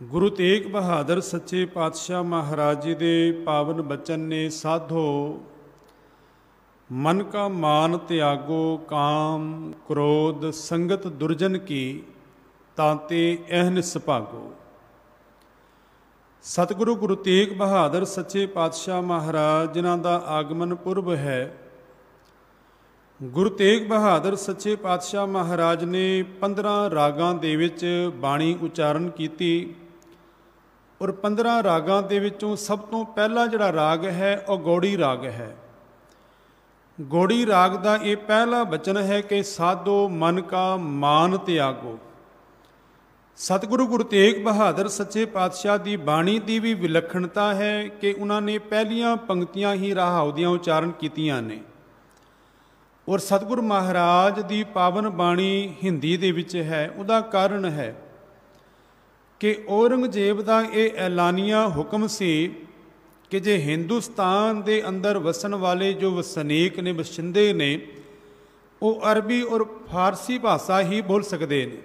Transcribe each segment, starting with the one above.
गुरु तेग बहादुर सच्चे पातशाह महाराज जी के पावन बचन ने साधो मन का मान त्यागो काम क्रोध संगत दुर्जन की तांते अहनिस भागो। सतगुरु गुरु तेग बहादुर सच्चे पातशाह महाराज जिन्हां दा आगमन पुरब है। गुरु तेग बहादुर सच्चे पातशाह महाराज ने 15 रागां दे विच बाणी उचारण कीती और 15 रागां दे विचों सब तो पहला जिहड़ा राग है वह गौड़ी राग है। गौड़ी राग का ये पहला बचन है कि साधो मन का मान त्यागो। सतगुरु गुरु तेग बहादुर सच्चे पातशाह की बाणी की भी विलक्षणता है कि उन्होंने पहलियां पंक्तियां ही राहाव दियां उचारण कीतियां ने और सतगुरु महाराज की पावन बाणी हिंदी दे विच है। उदा कारण है कि औरंगजेब का यह ऐलानिया हुक्म सी कि जे हिंदुस्तान के अंदर वसन वाले जो वसनीक ने बशिंदे ने वो अरबी और फारसी भाषा ही बोल सकते हैं,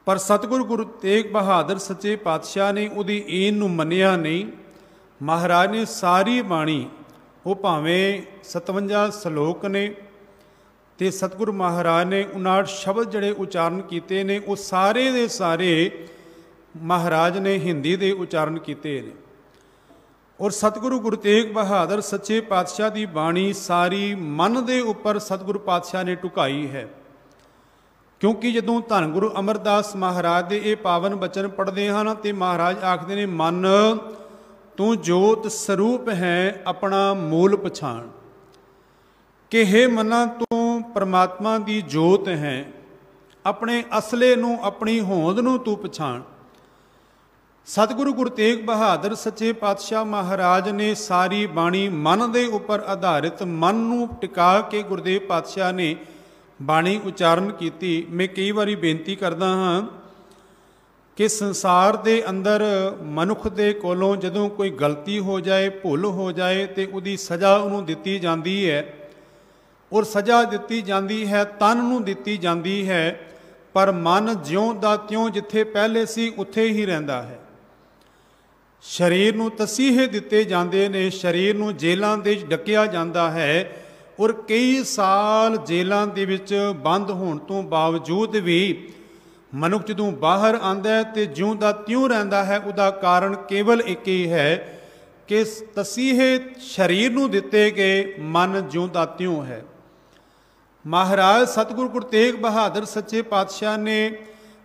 पर सतगुरु गुरु तेग बहादुर सच्चे पातशाह ने उहदी ईन नूं मन्निया नहीं। महाराज ने सारी बाणी वो भावें 57 सलोक ने ते सतगुरु महाराज ने 59 शब्द जड़े उचारण किए ने वो सारे दे सारे महाराज ने हिंदी दे उचारण किए ने। और सतगुरु गुरु तेग बहादुर सच्चे पातशाह की बाणी सारी मन दे उपर सतगुरु पातशाह ने ढुकाई है, क्योंकि जदों धन गुरु अमरदास महाराज के ये पावन बचन पढ़ते हैं तो महाराज आखते ने मन तू जोत स्वरूप है अपना मूल पछाण कि हे मना तू परमात्मा की जोत है, अपने असले नूं अपनी होंद नूं तू पछाण। सतगुरु गुरु तेग बहादुर सच्चे पातशाह महाराज ने सारी बाणी मन दे उपर आधारित मन नूं टिका के गुरुदेव पातशाह ने बाणी उचारण की। मैं कई बारी बेनती करदा हाँ कि संसार दे अंदर मनुख दे कोलों जदों कोई गलती हो जाए भुल हो जाए तो उहदी सज़ा उहनूं दित्ती जाती है और सज़ा दित्ती जाती है तन नूं दित्ती जाती है, पर मन ज्यों दा त्यों जिथे पहले सी उत्थे ही रहिंदा है। शरीर नूं तसीहे दिते जाते ने, शरीर नूं जेलों दे डकिया जाता है और कई साल जेलों दे विच बंद होने तो बावजूद भी मनुख जदों बाहर आंदा है तो ज्यों दा त्यों रहिंदा है। उहदा कारण केवल एक ही है कि तसीहे शरीर नूं दिते गए मन ज्यों दा त्यों है। महाराज सतगुरु गुरु तेग बहादुर सच्चे पातशाह ने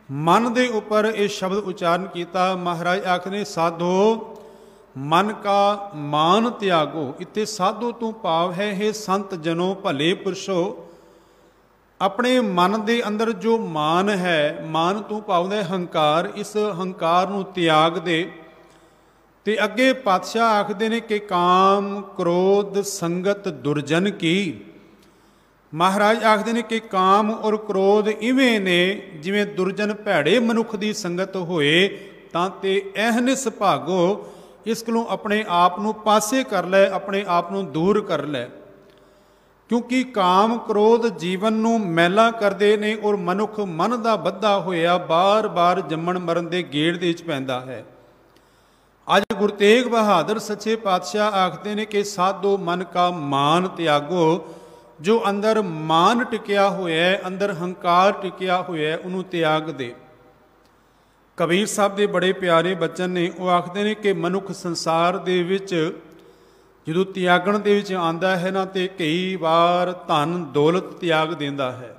मन दे उपर ये शब्द उचारण किया। महाराज आखने साधो मन का मान त्यागो। इत्थे साधो तो भाव है हे संत जनो भले पुरुषो, अपने मन दे अंदर जो मान है, मान तो भाव है हंकार, इस हंकार नूं त्याग दे। ते अगे पातशाह आखदे ने कि काम क्रोध संगत दुर्जन की। महाराज आखते हैं कि काम और क्रोध इवें ने जिवें दुर्जन भैड़े मनुख की संगत होए तां ते अहनिस भागो। इस कोलों अपने आप नूं पासे कर लै, अपने आप नूं दूर कर लै, क्योंकि काम क्रोध जीवन नूं मैला करदे ने और मनुख मन दा बद्धा होया बार बार जम्मण मरण दे गेड़ दे विच पैंदा है। अज गुरु तेग बहादुर सच्चे पातशाह आखते हैं कि साधो मन का मान त्यागो। जो अंदर मान टिकिया होया है, अंदर हंकार टिकिया होया है, उन्होंने त्याग दे। कबीर साहब के बड़े प्यारे बचन ने, वो आखते हैं कि मनुख संसार दे विच जदों त्यागण दे विच आंदा है ना तो कई बार धन दौलत त्याग देंदा है,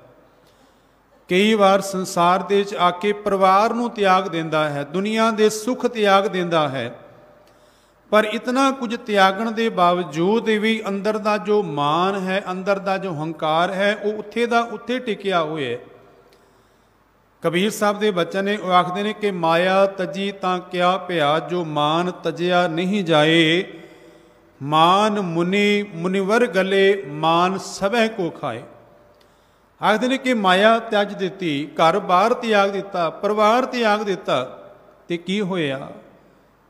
कई बार संसार दे विच आके परिवार नूं त्याग देंदा है, दुनिया दे सुख त्याग देंदा है, पर इतना कुछ त्यागण के बावजूद भी अंदर का जो मान है, अंदर का जो हंकार है, वो उत्थे दा उत्थे टिकिया हुए। कबीर साहब के बचन ने, वो आखते हैं कि माया तजी तां क्या पिया जो मान तजिया नहीं जाए। मान मुनि मुनिवर गले मान सभै को खाए। आखते हैं कि माया त्याज दिती, घर बार त्याग दिता, परिवार त्याग दिता, ते की होया?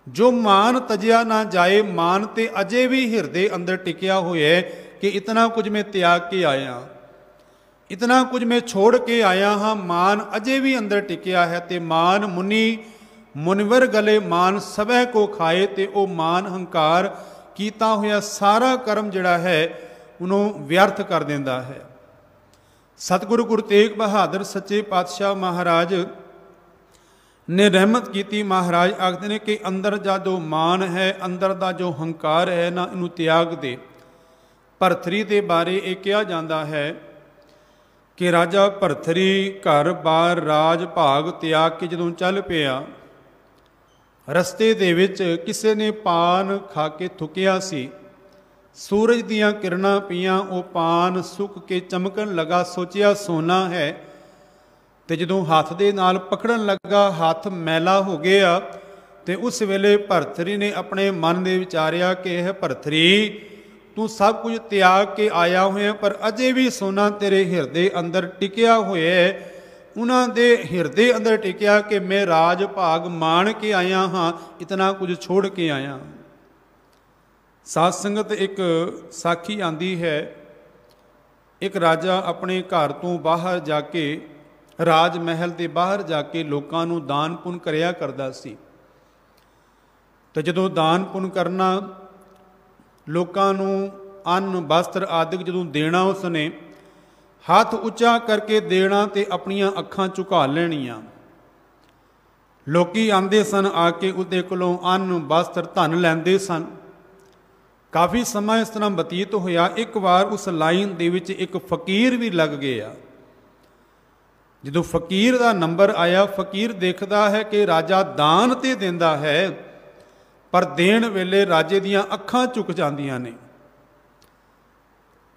जो मान तजिया ना जाए, मान ते अजे भी हिरदे अंदर टिकिया हुआ है कि इतना कुछ मैं त्याग के आया, इतना कुछ मैं छोड़ के आया हाँ, मान अजे भी अंदर टिकिया है। तो मान मुनि ਮੁਨਿਵਰ ਗਲੇ ਮਾਨ ਸਭੈ ਕੋ ਖਾਏ। ਤੇ ਉਹ ਮਾਨ ਹੰਕਾਰ ਕੀਤਾ ਹੋਇਆ ਸਾਰਾ ਕਰਮ ਜਿਹੜਾ ਹੈ ਉਹਨੂੰ ਵਿਅਰਥ ਕਰ ਦਿੰਦਾ ਹੈ। ਸਤਿਗੁਰੂ ਗੁਰੂ ਤੇਗ ਬਹਾਦਰ ਸੱਚੇ ਪਾਤਸ਼ਾਹ ਮਹਾਰਾਜ ਨੇ ਰਹਿਮਤ ਕੀਤੀ। ਮਹਾਰਾਜ ਆਖਦੇ ਨੇ ਕਿ ਅੰਦਰ ਦਾ ਜੋ ਮਾਨ ਹੈ, ਅੰਦਰ ਦਾ ਜੋ ਹੰਕਾਰ ਹੈ ਨਾ, ਇਹਨੂੰ ਤਿਆਗ ਦੇ। ਭਰਥਰੀ ਦੇ ਬਾਰੇ ਇਹ ਕਿਹਾ ਜਾਂਦਾ ਹੈ ਕਿ ਰਾਜਾ ਭਰਥਰੀ ਘਰ ਬਾਰ ਰਾਜ ਭਾਗ ਤਿਆਗ ਕੇ ਜਦੋਂ ਚੱਲ ਪਿਆ, ਰਸਤੇ ਦੇ ਵਿੱਚ ਕਿਸੇ ਨੇ ਪਾਨ ਖਾ ਕੇ ਥੁੱਕਿਆ ਸੀ। ਸੂਰਜ ਦੀਆਂ ਕਿਰਨਾਂ ਪਈਆਂ, ਉਹ ਪਾਨ ਸੁੱਕ ਕੇ ਚਮਕਣ ਲੱਗਾ। ਸੋਚਿਆ ਸੋਨਾ ਹੈ, ਤੇ ਜਦੋਂ ਹੱਥ ਦੇ ਨਾਲ ਪਕੜਨ ਲੱਗਾ ਹੱਥ ਮੈਲਾ ਹੋ ਗਿਆ। ਤੇ ਉਸ ਵੇਲੇ ਭਰਥਰੀ ਨੇ ਆਪਣੇ ਮਨ ਦੇ ਵਿਚਾਰਿਆ ਕਿ ਇਹ ਭਰਥਰੀ, ਤੂੰ ਸਭ ਕੁਝ ਤਿਆਗ ਕੇ ਆਇਆ ਹੋਇਆ, ਪਰ ਅਜੇ ਵੀ ਸੋਨਾ ਤੇਰੇ ਹਿਰਦੇ ਅੰਦਰ ਟਿਕਿਆ ਹੋਇਆ ਹੈ। ਉਹਨਾਂ ਦੇ ਹਿਰਦੇ ਅੰਦਰ ਟਿਕਿਆ ਕਿ ਮੈਂ ਰਾਜ ਭਾਗ ਮਾਣ ਕੇ ਆਇਆ ਹਾਂ, ਇਤਨਾ ਕੁਝ ਛੋੜ ਕੇ ਆਇਆ। ਸਾਧ ਸੰਗਤ, ਇੱਕ ਸਾਖੀ ਆਂਦੀ ਹੈ। ਇੱਕ ਰਾਜਾ ਆਪਣੇ ਘਰ ਤੋਂ ਬਾਹਰ ਜਾ ਕੇ, ਰਾਜ ਮਹਿਲ ਦੇ ਬਾਹਰ ਜਾ ਕੇ ਲੋਕਾਂ ਨੂੰ ਦਾਨ ਪੁੰਨ ਕਰਿਆ ਕਰਦਾ ਸੀ। ਤੇ ਜਦੋਂ ਦਾਨ ਪੁੰਨ ਕਰਨਾ, ਲੋਕਾਂ ਨੂੰ ਅੰਨ ਵਸਤਰ ਆਦਿਕ ਜਦੋਂ ਦੇਣਾ, ਉਸਨੇ ਹੱਥ ਉੱਚਾ ਕਰਕੇ ਦੇਣਾ ਤੇ ਆਪਣੀਆਂ ਅੱਖਾਂ ਝੁਕਾ ਲੈਣੀਆਂ। ਲੋਕੀ ਆਉਂਦੇ ਸਨ, ਆ ਕੇ ਉਹਦੇ ਕੋਲੋਂ ਅੰਨ ਵਸਤਰ ਧਨ ਲੈਂਦੇ ਸਨ। ਕਾਫੀ ਸਮਾਂ ਇਸ ਤਰ੍ਹਾਂ ਬਤੀਤ ਹੋਇਆ। ਇੱਕ ਵਾਰ ਉਸ ਲਾਈਨ ਦੇ ਵਿੱਚ ਇੱਕ ਫਕੀਰ ਵੀ ਲੱਗ ਗਿਆ। ਜਦੋਂ ਫਕੀਰ ਦਾ ਨੰਬਰ ਆਇਆ, ਫਕੀਰ ਦੇਖਦਾ ਹੈ ਕਿ ਰਾਜਾ ਦਾਨ ਤੇ ਦਿੰਦਾ ਹੈ, ਪਰ ਦੇਣ ਵੇਲੇ ਰਾਜੇ ਦੀਆਂ ਅੱਖਾਂ ਝੁਕ ਜਾਂਦੀਆਂ ਨੇ।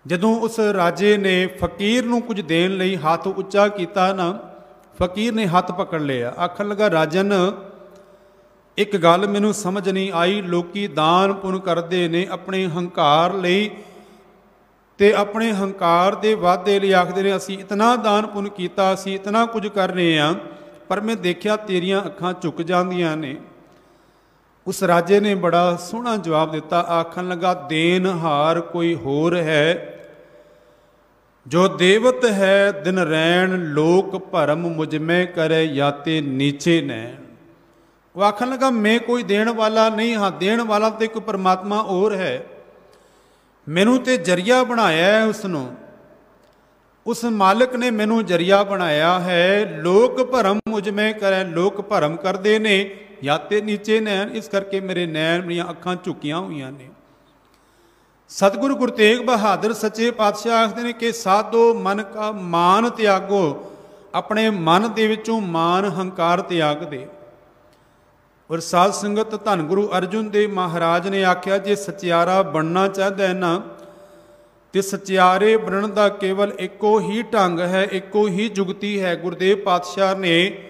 ਜਦੋਂ ਉਸ ਰਾਜੇ ਨੇ ਫਕੀਰ ਨੂੰ ਕੁਝ ਦੇਣ ਲਈ ਹੱਥ ਉੱਚਾ ਕੀਤਾ ਨਾ, ਫਕੀਰ ਨੇ ਹੱਥ ਪਕੜ ਲਿਆ। ਆਖਣ ਲੱਗਾ, ਰਾਜਨ, ਇੱਕ ਗੱਲ ਮੈਨੂੰ ਸਮਝ ਨਹੀਂ ਆਈ। ਲੋਕੀ ਦਾਨ ਪੁੰਨ ਕਰਦੇ ਨੇ ਆਪਣੇ ਹੰਕਾਰ ਲਈ, ਤੇ ਆਪਣੇ ਹੰਕਾਰ ਦੇ ਵਾਧੇ ਲਈ ਆਖਦੇ ਨੇ ਅਸੀਂ ਇਤਨਾ ਦਾਨ ਪੁੰਨ ਕੀਤਾ, ਅਸੀਂ ਇਤਨਾ ਕੁਝ ਕਰ ਰਹੇ ਹਾਂ, ਪਰ ਮੈਂ ਦੇਖਿਆ ਤੇਰੀਆਂ ਅੱਖਾਂ ਝੁਕ ਜਾਂਦੀਆਂ ਨੇ। ਉਸ ਰਾਜੇ ਨੇ ਬੜਾ ਸੋਹਣਾ ਜਵਾਬ ਦਿੱਤਾ। ਆਖਣ ਲੱਗਾ, ਦੇਨਹਾਰ ਕੋਈ ਹੋਰ ਹੈ, ਜੋ ਦੇਵਤ ਹੈ ਦਿਨ ਰੈਣ, ਲੋਕ ਭਰਮ ਮੁਝਮੈ ਕਰੇ ਜਾਤੇ ਨੀਚੇ ਨੈਣ। ਉਹ ਆਖਣ ਲੱਗਾ, ਮੈਂ ਕੋਈ ਦੇਣ ਵਾਲਾ ਨਹੀਂ ਹਾਂ, ਦੇਣ ਵਾਲਾ ਤੇ ਕੋਈ ਪਰਮਾਤਮਾ ਹੋਰ ਹੈ। ਮੈਨੂੰ ਤੇ ਜਰੀਆ ਬਣਾਇਆ ਹੈ ਉਸਨੂੰ, ਉਸ ਮਾਲਕ ਨੇ ਮੈਨੂੰ ਜਰੀਆ ਬਣਾਇਆ ਹੈ। ਲੋਕ ਭਰਮ ਮੁਝਮੈ ਕਰੇ, ਲੋਕ ਭਰਮ ਕਰਦੇ ਨੇ, ਜਾਤੇ ਨੀਚੇ ਨੈਣ, ਇਸ ਕਰਕੇ ਮੇਰੇ ਨੈਣ, ਮੇਰੀਆਂ ਅੱਖਾਂ ਝੁਕੀਆਂ ਹੋਈਆਂ ਨੇ। ਸਤਿਗੁਰੂ ਗੁਰੂ ਤੇਗ ਬਹਾਦਰ ਸੱਚੇ ਪਾਤਸ਼ਾਹ ਆਖਦੇ ਨੇ ਕਿ ਸਾਧੋ ਮਨ ਕਾ ਮਾਨ ਤਿਆਗੋ, ਆਪਣੇ ਮਨ ਦੇ ਵਿੱਚੋਂ ਮਾਨ ਹੰਕਾਰ ਤਿਆਗ ਦੇ। ਔਰ ਸਾਧ ਸੰਗਤ, ਧੰਨ ਗੁਰੂ ਅਰਜਨ ਦੇਵ ਮਹਾਰਾਜ ਨੇ ਆਖਿਆ, ਜੇ ਸਚਿਆਰਾ ਬਣਨਾ ਚਾਹਦਾ ਹੈ ਨਾ, ਤੇ ਸਚਿਆਰੇ ਬਣਨ ਦਾ ਕੇਵਲ ਇੱਕੋ ਹੀ ਢੰਗ ਹੈ, ਇੱਕੋ ਹੀ ਜੁਗਤੀ ਹੈ। ਗੁਰਦੇਵ ਪਾਤਸ਼ਾਹ ਨੇ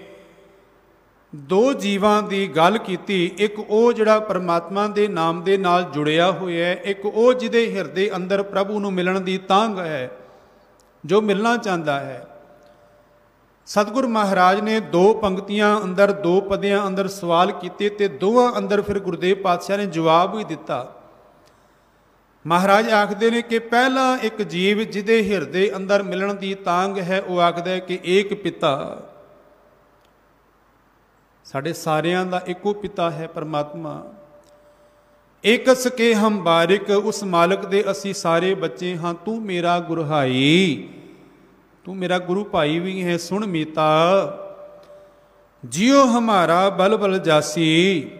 ਦੋ ਜੀਵਾਂ ਦੀ ਗੱਲ ਕੀਤੀ। ਇੱਕ ਉਹ ਜਿਹੜਾ ਪਰਮਾਤਮਾ ਦੇ ਨਾਮ ਦੇ ਨਾਲ ਜੁੜਿਆ ਹੋਇਆ ਹੈ, ਇੱਕ ਉਹ ਜਿਹਦੇ ਹਿਰਦੇ ਅੰਦਰ ਪ੍ਰਭੂ ਨੂੰ ਮਿਲਣ ਦੀ ਤਾਂਘ ਹੈ, ਜੋ ਮਿਲਣਾ ਚਾਹੁੰਦਾ ਹੈ। ਸਤਿਗੁਰੂ ਮਹਾਰਾਜ ਨੇ ਦੋ ਪੰਕਤੀਆਂ ਅੰਦਰ, ਦੋ ਪਦਿਆਂ ਅੰਦਰ ਸਵਾਲ ਕੀਤੇ, ਤੇ ਦੋਵਾਂ ਅੰਦਰ ਫਿਰ ਗੁਰਦੇਵ ਪਾਤਸ਼ਾਹ ਨੇ ਜਵਾਬ ਵੀ ਦਿੱਤਾ। ਮਹਾਰਾਜ ਆਖਦੇ ਨੇ ਕਿ ਪਹਿਲਾ ਇੱਕ ਜੀਵ ਜਿਹਦੇ ਹਿਰਦੇ ਅੰਦਰ ਮਿਲਣ ਦੀ ਤਾਂਘ ਹੈ, ਉਹ ਆਖਦਾ ਹੈ ਕਿ ਏਕ ਪਿਤਾ, ਸਾਡੇ ਸਾਰਿਆਂ ਦਾ ਇੱਕੋ ਪਿਤਾ ਹੈ ਪਰਮਾਤਮਾ। ਏਕਸ ਕੇ ਹਮ ਬਾਰਿਕ, ਉਸ ਮਾਲਕ ਦੇ ਅਸੀਂ ਸਾਰੇ ਬੱਚੇ ਹਾਂ। ਤੂੰ ਮੇਰਾ ਗੁਰਹਾਈ, ਤੂੰ ਮੇਰਾ ਗੁਰੂ ਭਾਈ ਵੀ ਹੈ। ਸੁਣ ਮੀਤਾ, ਜਿਉ ਹਮਾਰਾ ਬਲ ਬਲ ਜਾਸੀ,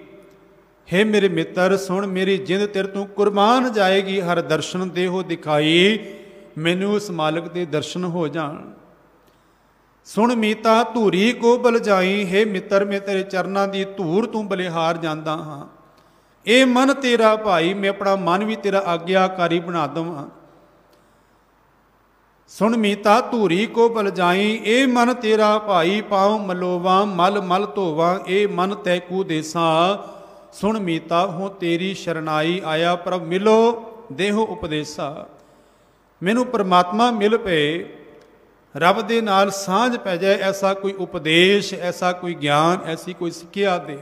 ਹੈ ਮੇਰੇ ਮਿੱਤਰ ਸੁਣ, ਮੇਰੀ ਜਿੰਦ ਤੇਰੇ ਤੋਂ ਕੁਰਬਾਨ ਜਾਏਗੀ। ਹਰ ਦਰਸ਼ਨ ਦੇਹੋ ਦਿਖਾਈ, ਮੈਨੂੰ ਉਸ ਮਾਲਕ ਦੇ ਦਰਸ਼ਨ ਹੋ ਜਾਣ। ਸੁਣ ਮੀਤਾ, ਧੂਰੀ ਕੋ ਬਲ ਜਾਈ, ਹੈ ਮਿੱਤਰ ਮੈਂ ਤੇਰੇ ਚਰਨਾਂ ਦੀ ਧੂਰ ਤੂੰ ਬਲਿਹਾਰ ਜਾਂਦਾ ਹਾਂ। ਇਹ ਮਨ ਤੇਰਾ ਭਾਈ, ਮੈਂ ਆਪਣਾ ਮਨ ਵੀ ਤੇਰਾ ਆਗਿਆਕਾਰੀ ਬਣਾ ਦੇਵਾਂ। ਸੁਣ ਮੀਤਾ, ਧੂਰੀ ਕੋ ਬਲ ਜਾਈ, ਇਹ ਮਨ ਤੇਰਾ ਭਾਈ, ਪਾਉ ਮਲੋਵਾ ਮਲ ਮਲ ਧੋਵਾ, ਇਹ ਮਨ ਤੈਕੂ ਦੇਸਾਂ। ਸੁਣ ਮੀਤਾ, ਹੋ ਤੇਰੀ ਸ਼ਰਨਾਈ ਆਇਆ, ਪ੍ਰਭ ਮਿਲੋ ਦੇਹੋ ਉਪਦੇਸਾ। ਮੈਨੂੰ ਪਰਮਾਤਮਾ ਮਿਲ ਪਏ, ਰੱਬ ਦੇ ਨਾਲ ਸਾਂਝ ਪੈ ਜਾਏ, ਐਸਾ ਕੋਈ ਉਪਦੇਸ਼, ਐਸਾ ਕੋਈ ਗਿਆਨ, ਐਸੀ ਕੋਈ ਸਿੱਖਿਆ ਦੇ।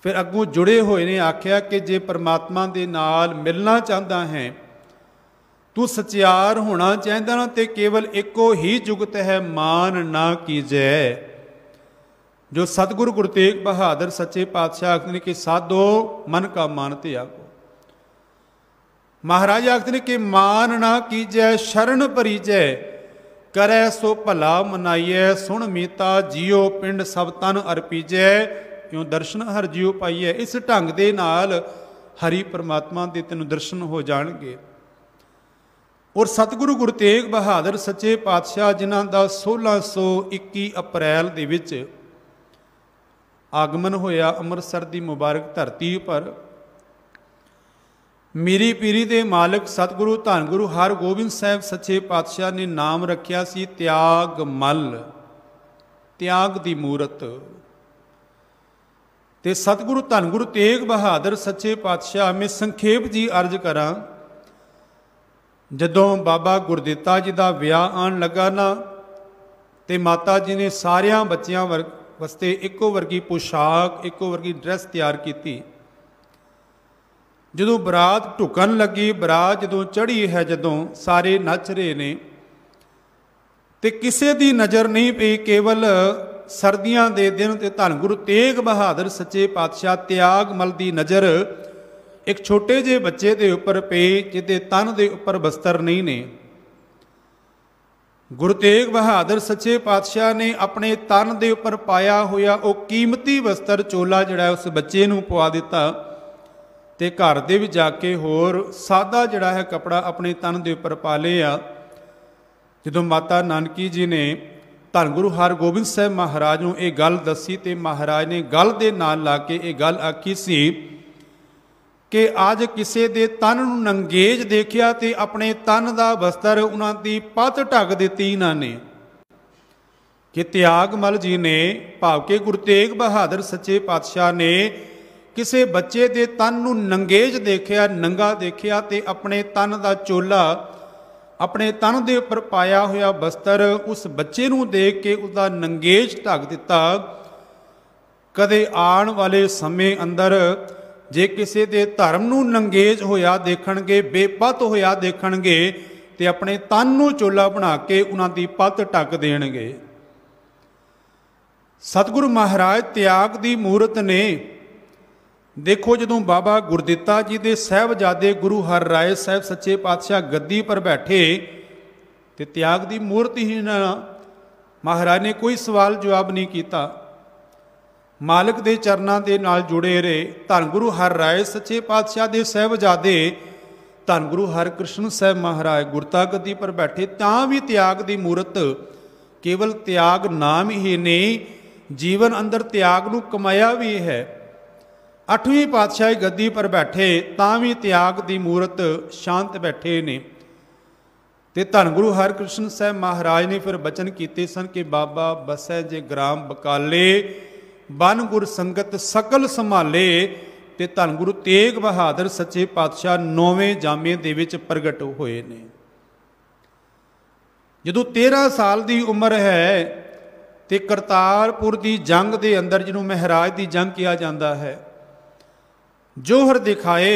ਫਿਰ ਅੱਗੋਂ ਜੁੜੇ ਹੋਏ ਨੇ ਆਖਿਆ ਕਿ ਜੇ ਪਰਮਾਤਮਾ ਦੇ ਨਾਲ ਮਿਲਣਾ ਚਾਹੁੰਦਾ ਹੈ, ਤੂੰ ਸਚਿਆਰ ਹੋਣਾ ਚਾਹੁੰਦਾ ਨਾ, ਤੇ ਕੇਵਲ ਇੱਕੋ ਹੀ ਜੁਗਤ ਹੈ, ਮਾਨ ਨਾ ਕੀਜੈ। जो सतगुरु गुरु तेग बहादुर सच्चे पातशाह आखते हैं कि साधो मन का मान त्यागो। महाराज आखते हैं कि मान ना कीजै शरण परिजय, करे सो भला मनाइए, सुन मीता जियो पिंड सब तन अर्पीजै, क्यों दर्शन हर जियो पाइए। इस ढंग दे नाल हरि परमात्मा दे तैनूं दर्शन हो जाणगे। और सतगुरु गुरु तेग बहादुर सच्चे पातशाह जिन्हां दा 1621 अप्रैल दे विच आगमन होया अमृतसर दी मुबारक धरती पर, मीरी पीरी दे मालिक सतगुरु धन गुरु हरगोबिंद साहब सच्चे पातशाह ने नाम रखिया सी त्याग मल, त्याग दी मूरत। ते सतगुरु धन गुरु तेग बहादुर सच्चे पातशाह में संखेप जी अर्ज करा, जदों बाबा गुरदित्ता जी का विआह आन लगा ना, तो माता जी ने सारिया बच्चों वास्ते इक्को वर्गी पोशाक, इक्को वर्गी ड्रैस तैयार की। जदों बरात ढुकन लगी, बरात जदों चढ़ी है, जदों सारे नच रहे ने, तो किसी की नज़र नहीं पई, केवल सर्दियों के दिन ते धन गुरु तेग बहादुर सच्चे पातशाह त्याग मल की नज़र एक छोटे जे बच्चे के उपर पे, जिहदे तन के उपर बस्तर नहीं ने। गुरु तेग बहादुर सच्चे पातशाह ने अपने तन के उपर पाया होया वो कीमती वस्त्र चोला जिहड़ा उस बच्चे नूं पवा दिता, ते घर दे विच जाके होर सादा जिहड़ा है कपड़ा अपने तन के उपर पा लिया। जदों माता नानकी जी ने धन गुरु हरगोबिंद साहब महाराज नूं ये गल दसी, ते महाराज ने गल दे नाल ला के ये गल आखी सी कि अज किसी के तन नूं नंगेज देखिया ते अपने तन का वस्त्र उन्हां दी पत ढक दित्ती इन्हां ने। कि त्यागमल जी ने भाव के गुरु तेग बहादुर सच्चे पातशाह ने किसी बच्चे के तन नूं नंगेज देखिया, नंगा देखिया, ते अपने तन का चोला, अपने तन के उपर पाया होया वस्त्र उस बच्चे नूं देख के उसका नंगेज ढक दिता। कदे आने वाले समय अंदर जे किसी के धर्म नूं नंगेज होया देखणगे, बेपत होया देखणगे, ते अपने तन नूं चोला बना के उन्हां दी पत ढक देणगे। सतगुरु महाराज त्याग दी मूरत ने। देखो जदों बाबा गुरदित्ता जी दे साहबजादे गुरु हर राय साहब सच्चे पातशाह गद्दी पर बैठे, ते त्याग दी मूरत ही ना, महाराज ने कोई सवाल जवाब नहीं किया, मालिक दे चरनां दे नाल जुड़े रहे। धन गुरु हर राय सच्चे पातशाह दे साहबजादे धन गुरु हरकृष्ण साहब महाराज गुरता गद्दी पर बैठे, तां भी त्याग दी मूरत, केवल त्याग नाम ही नहीं, जीवन अंदर त्याग नूं कमाया भी है। 8वीं पातशाही गद्दी पर बैठे तां भी त्याग की मूरत शांत बैठे ने। ते धन गुरु हरकृष्ण साहब महाराज ने फिर बचन किए सन कि बाबा बसै जे ग्राम बकाले, बन गुर संगत सकल संभाले। ते धन गुरु तेग बहादुर सच्चे पातशाह 9वें जामे दे विच प्रगट होए ने। जदों 13 साल की उम्र है ते करतारपुर की जंग के अंदर जिन्हों महराज की जंग किया जाता है, जोहर दिखाए,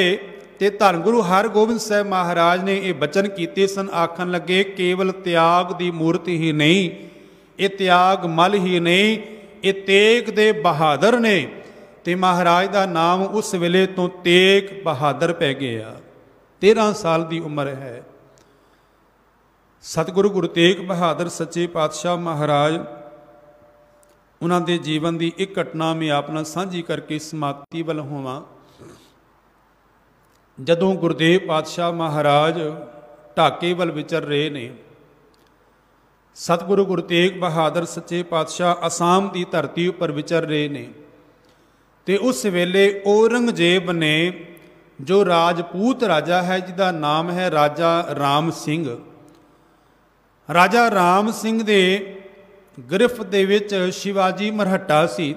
ते धन गुरु हरगोबिंद साहब महाराज ने ये बचन किए सन, आखन लगे केवल त्याग की मूर्त ही नहीं, ये त्याग मल ही नहीं, ये तेग दे बहादुर ने। ते महाराज का नाम उस वेले तो तेग बहादुर पै गया। 13 साल की उम्र है। सतगुरु गुरु तेग बहादुर सच्चे पातशाह महाराज उन्होंने जीवन की एक घटना में आपना साझी करके समाप्ति वाल होवां। जदों गुरुदेव पातशाह महाराज ढाके वाल विचर रहे ने, सतगुरु गुरु तेग बहादुर सच्चे पातशाह आसाम की धरती पर विचर रहे ने, ते उस वेले औरंगजेब ने जो राजपूत राजा है जिसका नाम है राजा राम सिंह, राजा राम सिंह दे गिरफ्त दे विच शिवाजी मरहट्टा सी।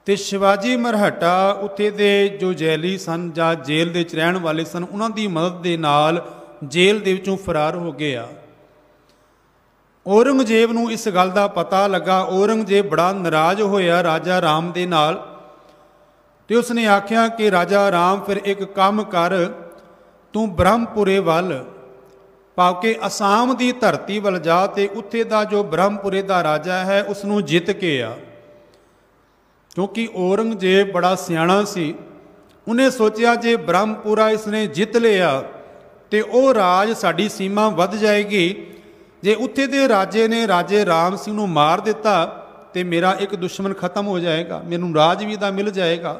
ते शिवाजी मरहट्टा उत्थे दे जो जैली सन जां जेल दे विच रहण वाले सन, उन्हां दी मदद दे नाल जेल दे विचों फरार हो गया। औरंगजेब नूं इस गल का पता लगा। औरंगजेब बड़ा नाराज़ होया राजा राम दे नाल, ते उसने आख्या कि राजा राम फिर एक काम कर, तू ब्रह्मपुरे वल भाव के आसाम की धरती वल जा, ते उत्थे दा जो ब्रह्मपुरे दा राजा है उसनूं जित के आ। क्योंकि औरंगजेब बड़ा सियाणा सी। उन्हें सोचा जे ब्रह्मपुरा इसने जित लिया तो वह राज साड़ी सीमा वध जाएगी। जे उत्थे दे राजे ने राजे राम सिंह नूं मार दिता तो मेरा एक दुश्मन खत्म हो जाएगा, मैनूं राज भी दा मिल जाएगा।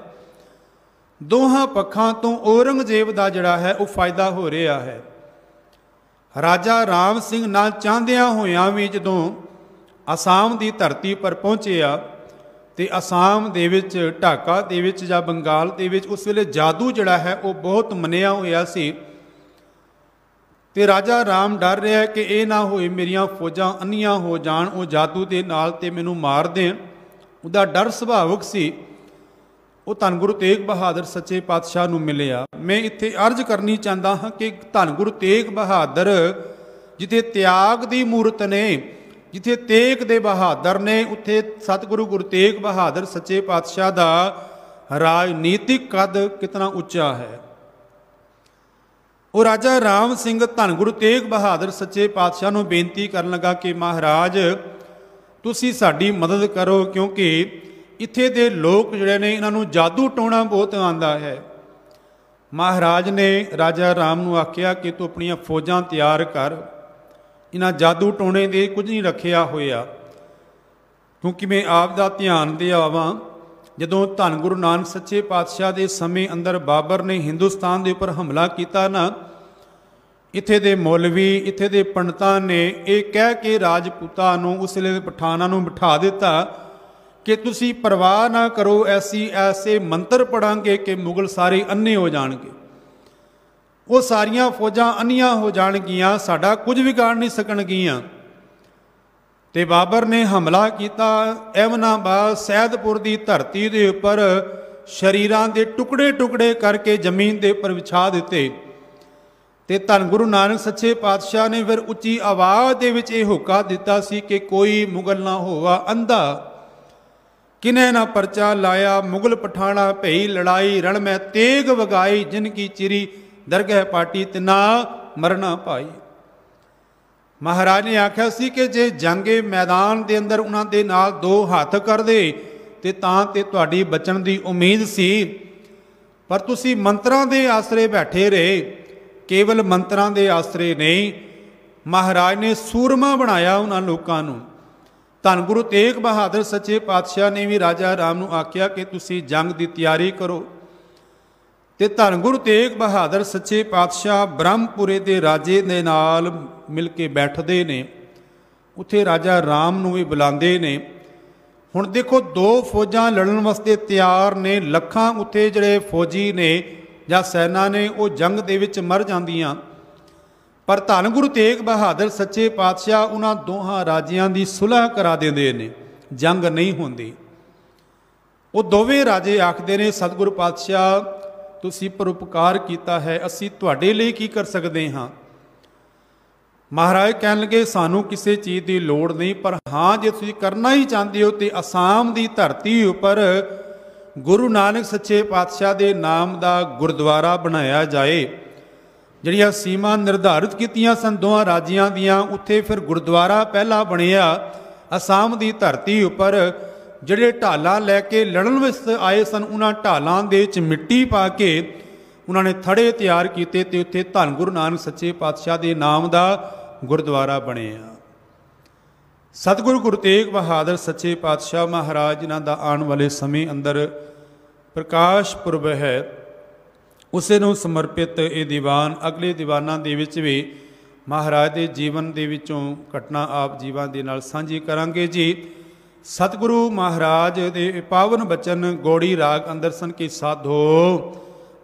दोहां पक्षां तो औरंगजेब का जिहड़ा है वह फायदा हो रहा है। राजा राम सिंह ना चाहदियां होइयां भी जदों आसाम की धरती पर पहुंचिया तो आसाम दे विच ढाका दे विच जां बंगाल दे विच उस वेले जादू जिहड़ा है वह बहुत मनिया होया सी। ते राजा राम डर रहा है कि यह ना होए मेरियां फौजां अन्नियां हो जाण, वो जादू के नाल ते मैनूं मार देण। उहदा डर सुभावक सी। वो धन गुरु तेग बहादुर सच्चे पातशाह नूं मिलिया। मैं इत्थे अर्ज करनी चाहता हाँ कि धन गुरु तेग बहादुर जिथे त्याग की मूरत ने, जिथे तेग दे बहादुर ने, उत्थे सतगुरु गुरु तेग बहादुर सच्चे पातशाह का राजनीतिक कद कितना उच्चा है। वो राजा राम सिंह धन गुरु तेग बहादुर सच्चे पातशाह नूं बेनती करन लगा कि महाराज तुसी साडी मदद करो, क्योंकि इत्थे दे लोग जिहड़े ने इन्हां नूं जादू टोना बहुत आंदा है। महाराज ने राजा राम नूं आख्या कि तू अपनियां फौजां तैयार कर, इन्हां जादू टोने दे कुछ नहीं रखिया होया। क्योंकि मैं आप दा ध्यान दे आवां, जदों धन गुरु नानक सच्चे पातशाह के समय अंदर बाबर ने हिंदुस्तान के उपर हमला किया ना, इत्थे दे मौलवी इत्थे दे पंडितां ने यह कह के राजपूतां नूं उस वेले पठानां नूं बिठा दिता कि तुसी परवाह ना करो, ऐसे मंत्र पढ़ांगे कि मुगल सारे अन्ने हो जाणगे, वो सारियां फौजां अन्नियां हो जाणगियां, साडा कुछ बिगाड़ नहीं सकणगियां। ते बाबर ने हमला किया एमनाबाद सैदपुर की धरती के उपर, शरीरां दे टुकड़े टुकड़े करके जमीन के उपर विछा दिते। ते धन गुरु नानक सच्चे पातशाह ने फिर उच्ची आवाज़ दे विच ये हुक्का दिता सी कि कोई मुगल ना होवा अंधा, किने ना परचा लाया, मुगल पठाना भई लड़ाई, रण में तेग वगाई, जिनकी चिरी दरगह पाटी तिना मरना पाई। महाराज ने आख्या सी कि जे जंगे मैदान के अंदर उन्हां दे नाल दो हाथ कर दे ते तां ते तुहाडी बचण दी उम्मीद सी, पर तुसी मंत्रां दे आसरे बैठे रहे। केवल मंत्रां दे आसरे नहीं, महाराज ने सूरमा बनाया उन्हां लोकां नूं। धन गुरु तेग बहादुर सच्चे पातशाह ने भी राजा राम नूं आख्या कि तुसी जंग की तैयारी करो। ते धन गुरु तेग बहादुर सच्चे पातशाह ब्रह्मपुरे के राजे दे नाल मिल के बैठते ने, उत्थे राजा राम नूं भी बुलाते ने। हुण देखो दो फौजां लड़न वास्ते तैयार ने, लखां उत्थे जिहड़े फौजी ने जां सैना ने वो जंग दे विच मर जांदियां, पर धन गुरु तेग बहादुर सच्चे पातशाह उन्हां दोहां राजियां की सुलह करा देंदे ने, जंग नहीं होंदी। वो दोवें राजे आखदे ने सतगुरु पातशाह तुसीं परोपकार कीता है, असीं तुहाडे लई की कर सकदे हां। महाराज कहन लगे सानू किसी चीज़ की लोड़ नहीं, पर हाँ जे तुसीं करना ही चाहते हो तो आसाम की धरती उपर गुरु नानक सच्चे पातशाह के नाम का गुरुद्वारा बनाया जाए। जिहड़ियां सीमा निर्धारित कीतियां सन दोहां राजियां दियां, उत्थे फिर गुरुद्वारा पहला बनिया आसाम की धरती उपर। जिहड़े ढालां लैके लड़न वास्ते आए सन उन्हां ढालां दे विच मिट्टी पा के उन्होंने थड़े तैयार किए ते उत्थे धन गुरु नानक सच्चे पातशाह के नाम का गुरुद्वारा बनिया। सतगुरु गुरु तेग बहादुर सच्चे पातशाह महाराज जिन्हां दा आने वाले समय अंदर प्रकाश पुरब है, उसे नूं समर्पित ये दीवान अगले दीवानां दे विच भी महाराज के जीवन दे विचों घटना आप जीवां दे नाल सांझी करांगे जी। सतगुरु महाराज दे पावन बचन गौड़ी राग अंदर सन कि साधो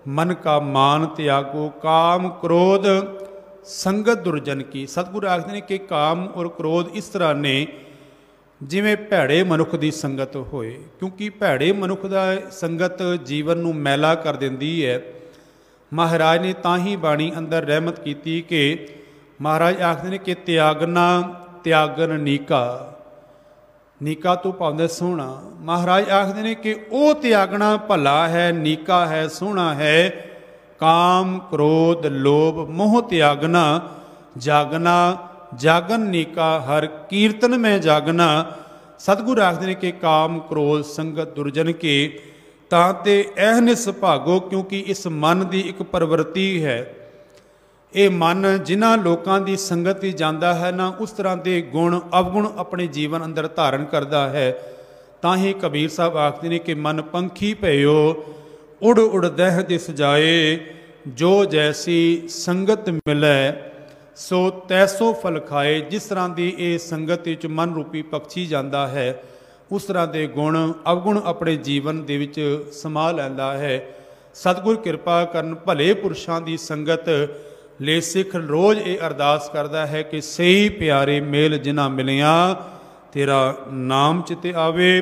मन का मान त्यागो, काम क्रोध संगत दुर्जन की। सतगुरु आखते हैं कि काम और क्रोध इस तरह ने जिवें भैड़े मनुख की संगत होए, क्योंकि भैड़े मनुख का संगत जीवन नूं मैला कर दिंदी है। महाराज ने ताही बाणी अंदर रहमत की कि महाराज आखते हैं कि त्यागना त्यागन नीका, नीका तो पाउंदा सोहना। महाराज आखते हैं कि वह त्यागना भला है, नीका है, सोहना है। काम क्रोध लोभ मोह त्यागना, जागना जागन नीका, हर कीर्तन में जागना। ਸਤਿਗੁਰ ਆਖਦੇ ਨੇ ਕਿ ਕਾਮ ਕ੍ਰੋਧ ਸੰਗਤ ਦੁਰਜਨ ਕੇ ਤਾਂ ਤੇ ਅਹਨਿਸ ਭਾਗੋ, ਕਿਉਂਕਿ ਇਸ ਮਨ ਦੀ ਇੱਕ ਪ੍ਰਵਿਰਤੀ ਹੈ। ਇਹ ਮਨ ਜਿਨ੍ਹਾਂ ਲੋਕਾਂ ਦੀ ਸੰਗਤ ਹੀ ਜਾਂਦਾ ਹੈ ਨਾ, ਉਸ ਤਰ੍ਹਾਂ ਦੇ ਗੁਣ ਅਵਗੁਣ ਆਪਣੇ ਜੀਵਨ ਅੰਦਰ ਧਾਰਨ ਕਰਦਾ ਹੈ। ਤਾਂ ਹੀ ਕਬੀਰ ਸਾਹਿਬ ਆਖਦੇ ਨੇ ਕਿ ਮਨ ਪੰਖੀ ਭਇਓ ਉੜ ਉੜ ਦਹਿ ਦਿਸ ਜਾਏ, ਜੋ ਜੈਸੀ ਸੰਗਤ ਮਿਲੈ ਸੋ ਤੈਸੋ ਫਲ ਖਾਏ। ਜਿਸ ਤਰ੍ਹਾਂ ਦੀ ਇਹ ਸੰਗਤ ਵਿੱਚ ਮਨ ਰੂਪੀ ਪਕਸ਼ੀ ਜਾਂਦਾ ਹੈ, ਉਸ ਤਰ੍ਹਾਂ ਦੇ ਗੁਣ ਅਵਗੁਣ ਆਪਣੇ ਜੀਵਨ ਦੇ ਵਿੱਚ ਸਮਾ ਲੈਂਦਾ ਹੈ। ਸਤਿਗੁਰ ਕਿਰਪਾ ਕਰਨ, ਭਲੇ ਪੁਰਸ਼ਾਂ ਦੀ ਸੰਗਤ ਲੈ ਸਿੱਖ ਰੋਜ਼ ਇਹ ਅਰਦਾਸ ਕਰਦਾ ਹੈ ਕਿ ਸਹੀ ਪਿਆਰੇ ਮੇਲ ਜਿਨ੍ਹਾਂ ਮਿਲਿਆ ਤੇਰਾ ਨਾਮ ਚਿਤੇ ਆਵੇ।